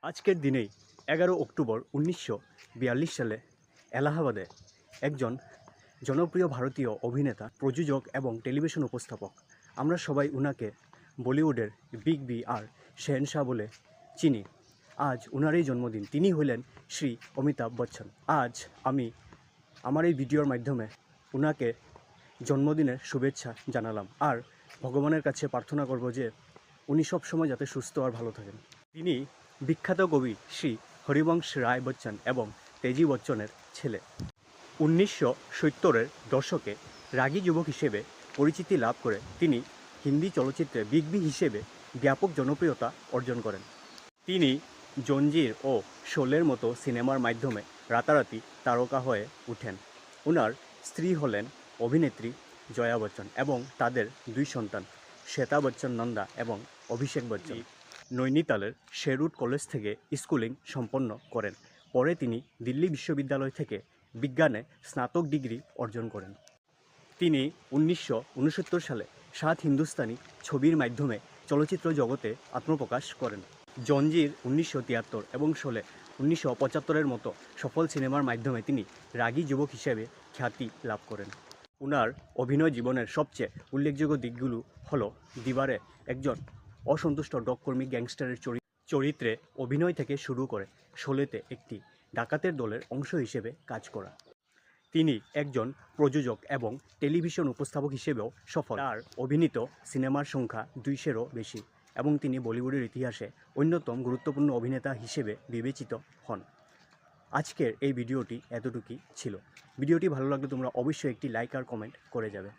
আজকের দিনেই 11 অক্টোবর 1942 সালে এলাহাবাদে একজন জনপ্রিয় ভারতীয় অভিনেতা, প্রযোজক এবং টেলিভিশন উপস্থাপক, আমরা সবাই উনাকে বলিউডের বিগ বি আর শেহনশাহ বলে চিনি। আজ উনারই জন্মদিন। তিনি হলেন শ্রী অমিতাভ বচ্চন। আজ আমি আমার এই ভিডিওর মাধ্যমে উনাকে জন্মদিনের শুভেচ্ছা জানালাম আর ভগবানের কাছে প্রার্থনা করব যে উনি সবসময় যাতে সুস্থ আর ভালো থাকেন। তিনি বিখ্যাত কবি শ্রী হরিবংশ রায় বচ্চন এবং তেজি বচ্চনের ছেলে। 1970-এর দশকে রাগী যুবক হিসেবে পরিচিতি লাভ করে তিনি হিন্দি চলচ্চিত্রে বিগ বি হিসেবে ব্যাপক জনপ্রিয়তা অর্জন করেন। তিনি জঞ্জির ও শোলের মতো সিনেমার মাধ্যমে রাতারাতি তারকা হয়ে ওঠেন। ওনার স্ত্রী হলেন অভিনেত্রী জয়া বচ্চন এবং তাদের দুই সন্তান শ্বেতা বচ্চন নন্দা এবং অভিষেক বচ্চন। নৈনিতালের শেরউড কলেজ থেকে স্কুলিং সম্পন্ন করেন। পরে তিনি দিল্লি বিশ্ববিদ্যালয় থেকে বিজ্ঞানে স্নাতক ডিগ্রি অর্জন করেন। তিনি 1969 সালে 7 হিন্দুস্তানি ছবির মাধ্যমে চলচ্চিত্র জগতে আত্মপ্রকাশ করেন। জঞ্জির 1973 এবং শোলে 1975-এর মতো সফল সিনেমার মাধ্যমে তিনি রাগী যুবক হিসেবে খ্যাতি লাভ করেন। ওনার অভিনয় জীবনের সবচেয়ে উল্লেখযোগ্য দিকগুলো হলো দিবারে একজন অসন্তুষ্ট ডককর্মী গ্যাংস্টারের চরিত্রে অভিনয় থেকে শুরু করে শোলেতে একটি ডাকাতের দলের অংশ হিসেবে কাজ করা। তিনি একজন প্রযোজক এবং টেলিভিশন উপস্থাপক হিসেবেও সফল। তার অভিনীত সিনেমার সংখ্যা 200-এরও বেশি এবং তিনি বলিউডের ইতিহাসে অন্যতম গুরুত্বপূর্ণ অভিনেতা হিসেবে বিবেচিত হন। আজকের এই ভিডিওটি এতটুকুই ছিল। ভিডিওটি ভালো লাগলে তোমরা অবশ্যই একটি লাইক আর কমেন্ট করে যাবে।